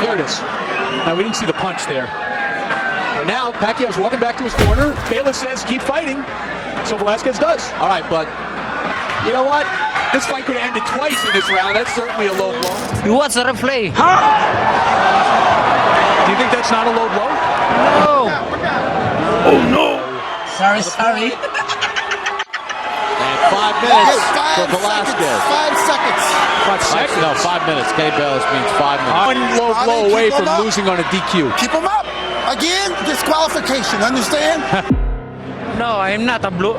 There it is. Now, we didn't see the punch there. And now, Pacquiao's walking back to his corner. Bayless says, keep fighting. So Velasquez does. All right, but You know what? This fight could have ended twice in this round. That's certainly a low blow. You watch the replay. Do you think that's not a low blow? No. Sorry. and 5 minutes for 5 Velasquez. seconds. 5 seconds. No, 5 minutes. Kenny Bayless means 5 minutes. One low blow Keep away him from up. losing on a DQ. Keep him up. Again, disqualification. Understand? No, I'm not a blow,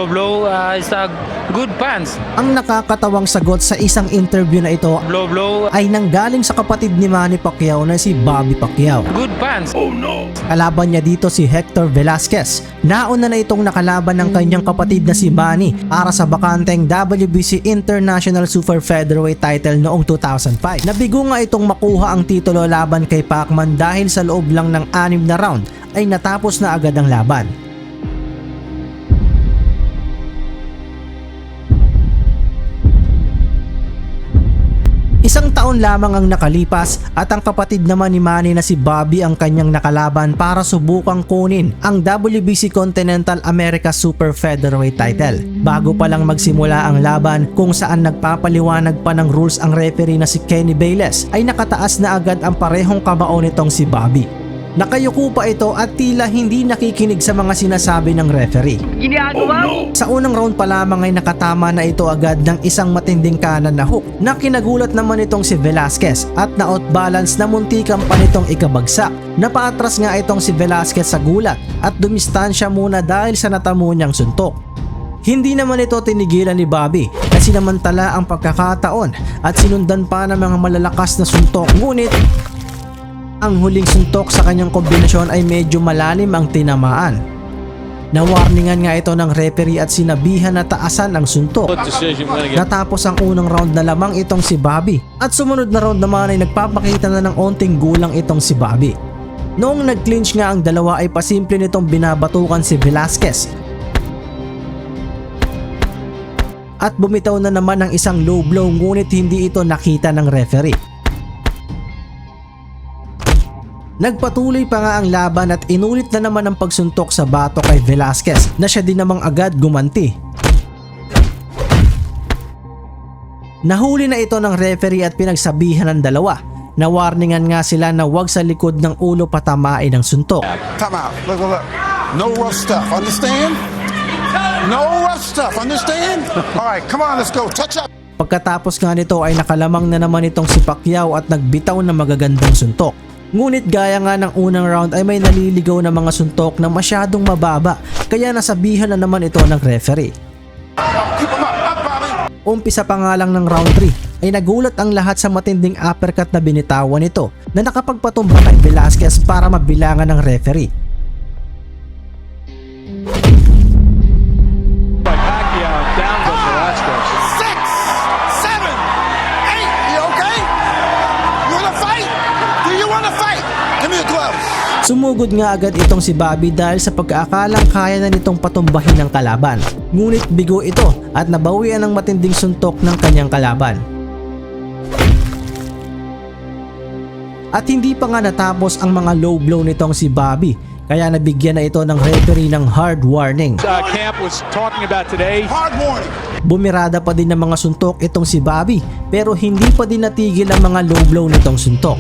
blow. It's a good punch. Ang nakakatawang sagot sa isang interview na ito Blow. ay nanggaling sa kapatid ni Manny Pacquiao na si Bobby Pacquiao. Good punch. Kalaban niya dito si Hector Velasquez. Nauna na itong nakalaban ng kanyang kapatid na si Manny para sa bakanteng WBC International Super Featherweight title noong 2005. Nabigo nga itong makuha ang titulo laban kay Pacman dahil sa loob lang ng 6 na round ay natapos na agad ang laban. Isang taon lamang ang nakalipas at ang kapatid naman ni Manny na si Bobby ang kanyang nakalaban para subukang kunin ang WBC Continental America Super Featherweight title. Bago pa lang magsimula ang laban kung saan nagpapaliwanag pa ng rules ang referee na si Kenny Bayless ay nakataas na agad ang parehong kamao nitong si Bobby. Nakayuko pa ito at tila hindi nakikinig sa mga sinasabi ng referee. Sa unang round pa lamang ay nakatama na ito agad ng isang matinding kanan na hook na kinagulat naman itong si Velasquez at na-outbalance na muntikan pa nitong ikabagsak. Napaatras nga itong si Velasquez sa gulat at dumistansya muna dahil sa natamo niyang suntok. Hindi naman ito tinigilan ni Bobby na sinamantala ang pagkakataon at sinundan pa ng mga malalakas na suntok, ngunit ang huling suntok sa kanyang kombinasyon ay medyo malalim ang tinamaan. Nawarningan nga ito ng referee at sinabihan na taasan ang suntok. Natapos ang unang round na lamang itong si Bobby at sumunod na round naman ay nagpapakita na ng onting gulang itong si Bobby. Noong nag-clinch nga ang dalawa ay pasimple nitong binabatukan si Velasquez at bumitaw na naman ng isang low blow, ngunit hindi ito nakita ng referee. Nagpatuloy pa nga ang laban at inulit na naman ang pagsuntok sa bato kay Velasquez na siya din namang agad gumanti. Nahuli na ito ng referee at pinagsabihan ng dalawa. Nawarningan nga sila na huwag sa likod ng ulo patamain ng suntok. Time out. Look. No rough stuff. Understand? No rough stuff. Understand? All right, come on, let's go. Touch up. Pagkatapos nga nito ay nakalamang na naman itong si Pacquiao at nagbitaw ng magagandang suntok. Ngunit gaya nga ng unang round ay may naliligaw na mga suntok na masyadong mababa, kaya nasabihan na naman ito ng referee. Umpisa pa nga lang ng round 3 ay nagulat ang lahat sa matinding uppercut na binitawan nito na nakapagpatumba kay Velasquez para mabilangan ng referee. Pacquiao down to Velasquez. 6, 7, 8. You okay? You wanna fight? Do you wanna fight? Give me your gloves. Sumugod nga agad itong si Bobby dahil sa pagkaakalang kaya na nitong patumbahin ng kalaban. Ngunit bigo ito at nabawian ng matinding suntok ng kanyang kalaban. At hindi pa nga natapos ang mga low blow nitong si Bobby, kaya nabigyan na ito ng referee ng hard warning. Camp was talking about today. Hard warning. Bumirada pa din ng mga suntok itong si Bobby pero hindi pa din natigil ang mga low blow nitong suntok.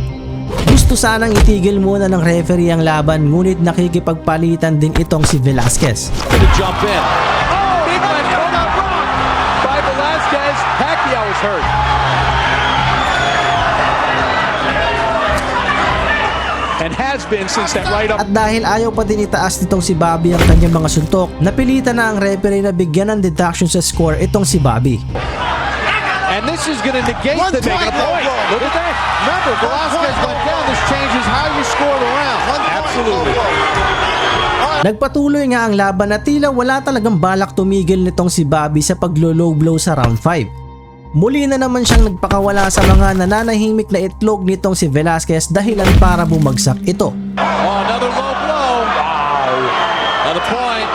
Gusto sanang itigil muna ng referee ang laban, ngunit nakikipagpalitan din itong si Velasquez. To jump in. Big left hook by Velasquez. Pacquiao is hurt. And has been since that right up. At dahil ayaw pa din itaas nitong si Bobby ang kanyang mga suntok, napilitan na ang referee na bigyan ng deduction sa score itong si Bobby. And this is going to negate One the point, negative point. low blow. Look at that. Remember, Velasquez went down. This changes how you score the round. Absolutely. Nagpatuloy nga ang laban at tila wala talagang balak tumigil nitong si Bobby sa paglo-low blow sa round 5. Muli na naman siyang nagpakawala sa mga nananahimik na itlog nitong si Velasquez dahilan para bumagsak ito. Oh, another low blow. Wow. Another point.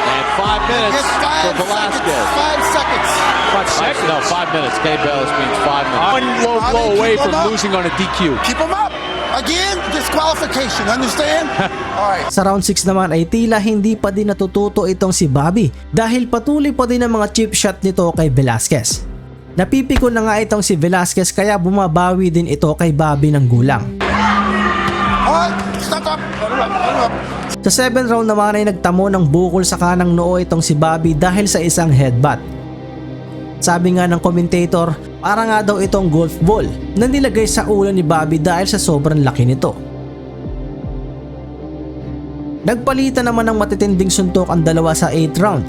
And 5 minutes Just for 5 seconds. Velasquez. 5 seconds. 5 seconds. No, 5 minutes. K. Bellis means 5 minutes. One low Bobby, blow away keep from him up. losing on a DQ. Keep him up. Again, disqualification. Understand? All right. Sa round 6 naman ay tila hindi pa din natututo itong si Bobby dahil patuloy pa din ang mga chip shot nito kay Velasquez. Napipikon na nga itong si Velasquez kaya bumabawi din ito kay Bobby ng gulang. All right. Stop up. Put him up. Put him up. Sa 7th round naman ay nagtamo ng bukol sa kanang noo itong si Bobby dahil sa isang headbutt. Sabi nga ng commentator, para nga daw itong golf ball na nilagay sa ulo ni Bobby dahil sa sobrang laki nito. Nagpalitan naman ng matitinding suntok ang dalawa sa 8th round.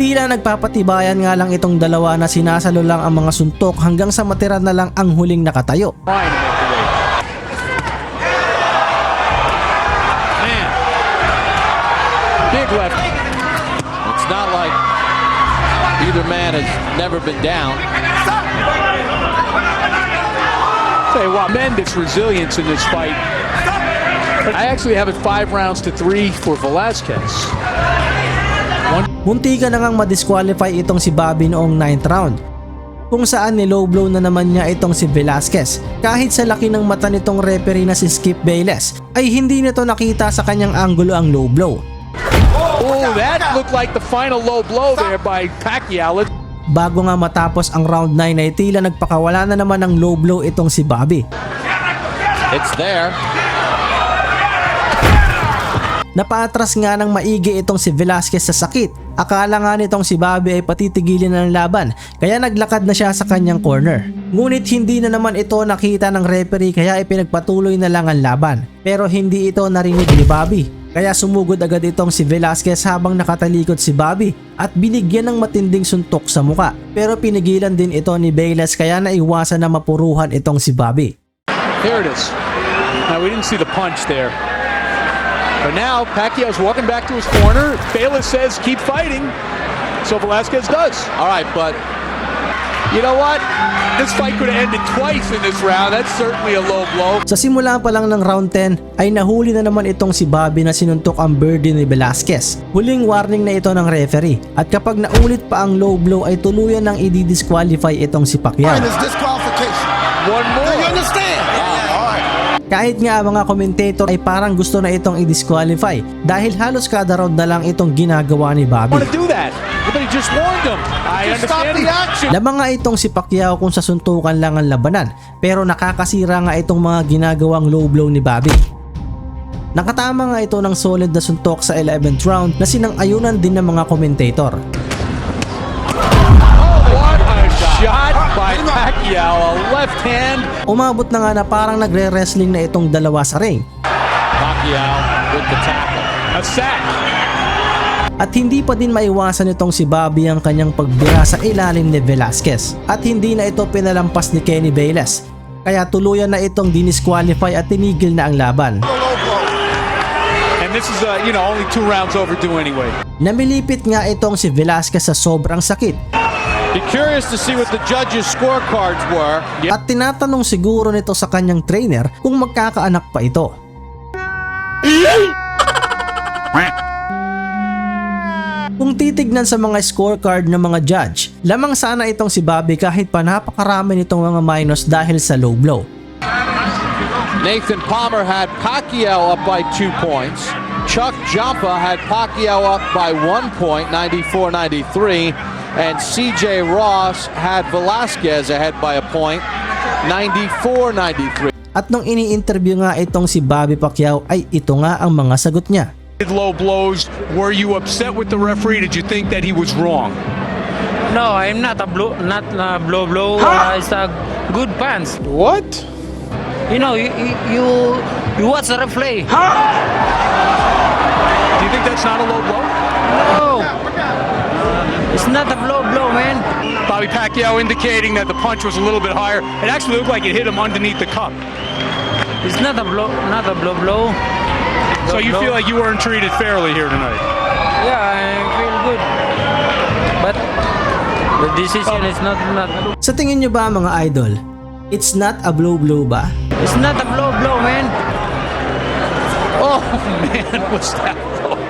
Tila nagpapatibayan nga lang itong dalawa na sinasalo lang ang mga suntok hanggang sa matira na lang ang huling nakatayo. Trying to make the weight. Man. Big left. It's not like either man has never been down. Say what, tremendous resilience in this fight. I actually have it 5 rounds to 3 for Velasquez. Munti ka na ngang madisqualify itong si Bobby noong 9th round, kung saan nilow blow na naman niya itong si Velasquez. Kahit sa laki ng mata nitong referee na si Skip Bayless ay hindi nito nakita sa kanyang anggulo ang low blow. Oh, that looked like the final low blow there by Pacquiao. Bago nga matapos ang round 9 ay tila nagpakawala na naman ng low blow itong si Bobby. It's there. Napaatras nga ng maigi itong si Velasquez sa sakit. Akala nga nitong si Bobby ay patitigilin na ng laban kaya naglakad na siya sa kanyang corner. Ngunit hindi na naman ito nakita ng referee kaya ipinagpatuloy na lang ang laban. Pero hindi ito narinig ni Bobby. Kaya sumugod agad itong si Velasquez habang nakatalikod si Bobby at binigyan ng matinding suntok sa muka. Pero pinigilan din ito ni Bayless kaya naiwasan na mapuruhan itong si Bobby. Here it is. Now, we didn't see the punch there. But now, Pacquiao's walking back to his corner. Bayless says, keep fighting. So Velasquez does. All right, but You know what? This fight could have ended twice in this round. That's certainly a low blow. Sa simula pa lang ng round 10 ay nahuli na naman itong si Bobby na sinuntok ang birdie ni Velasquez. Huling warning na ito ng referee at kapag naulit pa ang low blow ay tuluyan nang i-disqualify itong si Pacquiao. It's disqualification. One Do you more. understand? All right. Kahit nga ang mga commentator ay parang gusto na itong i-disqualify dahil halos kada round na lang itong ginagawa ni Bobby. Want to do that? But he just warned him. I Just stop understand. the action. Lamang nga itong si Pacquiao kung sa suntukan lang ang labanan pero nakakasira nga itong mga ginagawang low blow ni Bobby. Nakatama nga ito ng solid na suntok sa 11th round na sinang-ayunan din ng mga commentator. What a shot by Pacquiao. A left hand. Umabot na nga na parang nagre-wrestling na itong dalawa sa ring. Pacquiao with the tackle. A sack. At hindi pa din maiwasan itong si Bobby ang kanyang pagbira sa ilalim ni Velasquez. At hindi na ito pinalampas ni Kenny Bayless. Kaya tuluyan na itong dinisqualify at tinigil na ang laban. And this is, only 2 rounds overdue anyway. Namilipit nga itong si Velasquez sa sobrang sakit. Be curious to see what the judges' scorecards were. At tinatanong siguro nito sa kanyang trainer kung magkakaanak pa ito. Kung titignan sa mga scorecard ng mga judge, lamang sana itong si Bobby kahit pa napakarami nitong mga minus dahil sa low blow. Nathan Palmer had Pacquiao up by 2 points. Chuck Giampa had Pacquiao up by 1 point, 94-93. And CJ Ross had Velasquez ahead by a point, 94-93. At nung ini-interview nga itong si Bobby Pacquiao ay ito nga ang mga sagot niya. Low blows. Were you upset with the referee? Did you think that he was wrong? No, I'm not a blow, blow. It's a good punch. What? You know, you watch the replay. Do you think that's not a low blow? No, it's not a blow, man. Bobby Pacquiao indicating that the punch was a little bit higher. It actually looked like it hit him underneath the cup. It's not a blow, blow. So you feel like you weren't treated fairly here tonight? Yeah, I feel good. But the decision is not. Sa tingin nyo ba mga idol, it's not a blow ba? It's not a blow, man. Oh man, was that low?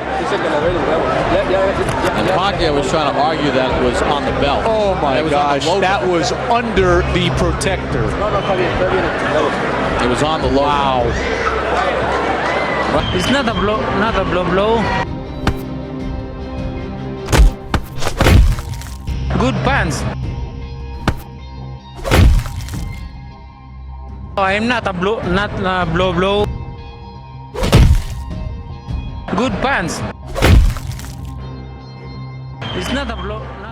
And Pacquiao was trying to argue that it was on the belt. Oh my It was on the gosh, low that belt. was under the protector. It was on the low. Wow. It's not a blow. Good pants. I'm not a blow. Good pants. It's not a blow.